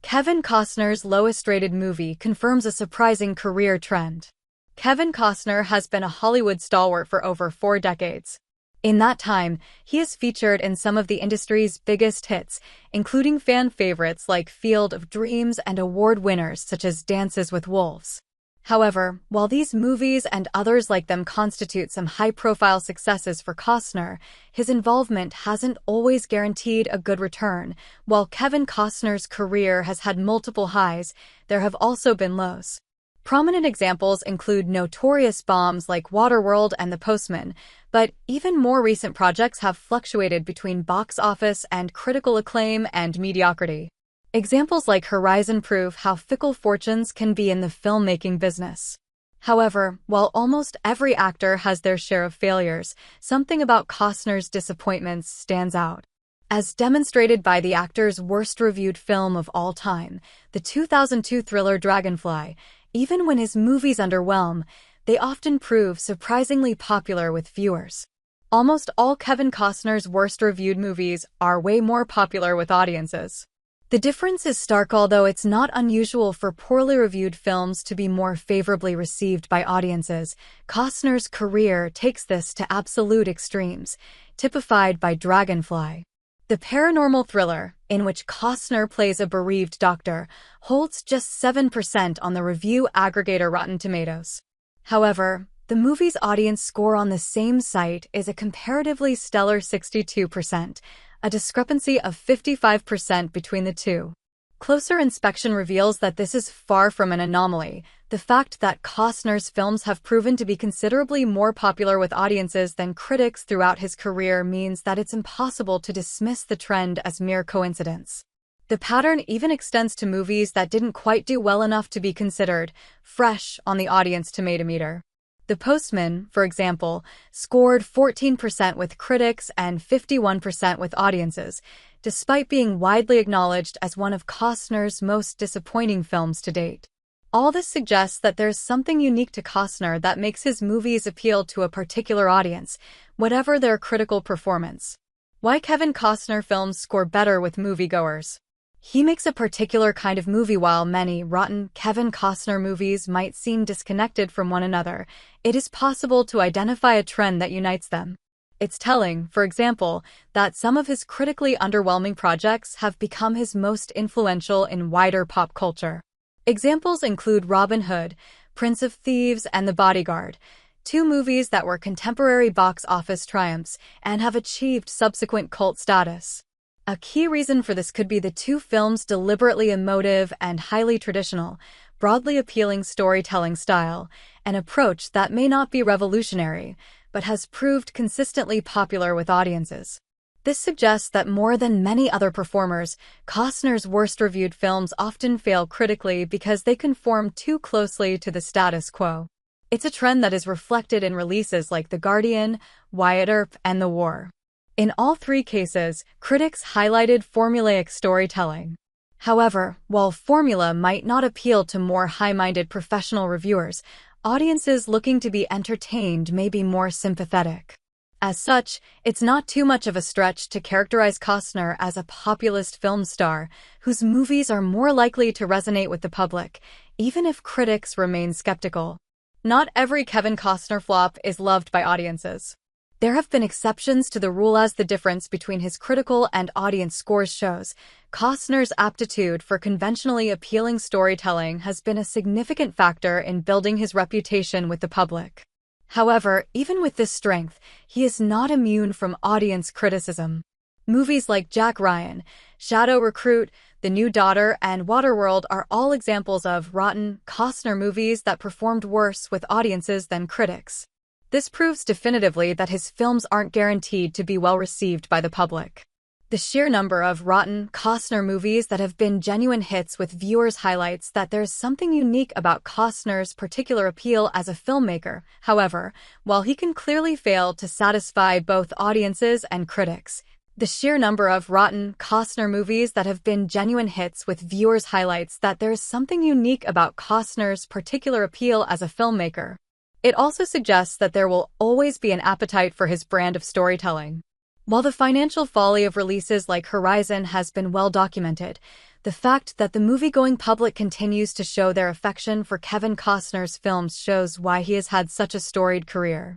Kevin Costner's lowest-rated movie confirms a surprising career trend. Kevin Costner has been a Hollywood stalwart for over 4 decades. In that time, he has featured in some of the industry's biggest hits, including fan favorites like Field of Dreams and award winners such as Dances with Wolves. However, while these movies and others like them constitute some high-profile successes for Costner, his involvement hasn't always guaranteed a good return. While Kevin Costner's career has had multiple highs, there have also been lows. Prominent examples include notorious bombs like Waterworld and The Postman, but even more recent projects have fluctuated between box office and critical acclaim and mediocrity. Examples like Horizon prove how fickle fortunes can be in the filmmaking business. However, while almost every actor has their share of failures, something about Costner's disappointments stands out. As demonstrated by the actor's worst-reviewed film of all time, the 2002 thriller Dragonfly, even when his movies underwhelm, they often prove surprisingly popular with viewers. Almost all Kevin Costner's worst-reviewed movies are way more popular with audiences. The difference is stark, although it's not unusual for poorly reviewed films to be more favorably received by audiences. Costner's career takes this to absolute extremes, typified by Dragonfly. The paranormal thriller, in which Costner plays a bereaved doctor, holds just 7% on the review aggregator Rotten Tomatoes. However, the movie's audience score on the same site is a comparatively stellar 62%, a discrepancy of 55% between the two. Closer inspection reveals that this is far from an anomaly. The fact that Costner's films have proven to be considerably more popular with audiences than critics throughout his career means that it's impossible to dismiss the trend as mere coincidence. The pattern even extends to movies that didn't quite do well enough to be considered fresh on the audience tomato meter. The Postman, for example, scored 14% with critics and 51% with audiences, despite being widely acknowledged as one of Costner's most disappointing films to date. All this suggests that there's something unique to Costner that makes his movies appeal to a particular audience, whatever their critical performance. Why Kevin Costner films score better with moviegoers? He makes a particular kind of movie. While many rotten Kevin Costner movies might seem disconnected from one another, it is possible to identify a trend that unites them. It's telling, for example, that some of his critically underwhelming projects have become his most influential in wider pop culture. Examples include Robin Hood, Prince of Thieves, and The Bodyguard, 2 movies that were contemporary box office triumphs and have achieved subsequent cult status. A key reason for this could be the 2 films' deliberately emotive and highly traditional, broadly appealing storytelling style, an approach that may not be revolutionary, but has proved consistently popular with audiences. This suggests that more than many other performers, Costner's worst-reviewed films often fail critically because they conform too closely to the status quo. It's a trend that is reflected in releases like The Guardian, Wyatt Earp, and The War. In all 3 cases, critics highlighted formulaic storytelling. However, while formula might not appeal to more high-minded professional reviewers, audiences looking to be entertained may be more sympathetic. As such, it's not too much of a stretch to characterize Costner as a populist film star whose movies are more likely to resonate with the public, even if critics remain skeptical. Not every Kevin Costner flop is loved by audiences. There have been exceptions to the rule, as the difference between his critical and audience scores shows. Costner's aptitude for conventionally appealing storytelling has been a significant factor in building his reputation with the public. However, even with this strength, he is not immune from audience criticism. Movies like Jack Ryan, Shadow Recruit, The New Daughter, and Waterworld are all examples of rotten Costner movies that performed worse with audiences than critics. This proves definitively that his films aren't guaranteed to be well received by the public. The sheer number of rotten Costner movies that have been genuine hits with viewers highlights that there's something unique about Costner's particular appeal as a filmmaker. However, while he can clearly fail to satisfy both audiences and critics, the sheer number of rotten Costner movies that have been genuine hits with viewers highlights that there's something unique about Costner's particular appeal as a filmmaker. It also suggests that there will always be an appetite for his brand of storytelling. While the financial folly of releases like Horizon has been well documented, The fact that the movie-going public continues to show their affection for Kevin Costner's films shows why he has had such a storied career.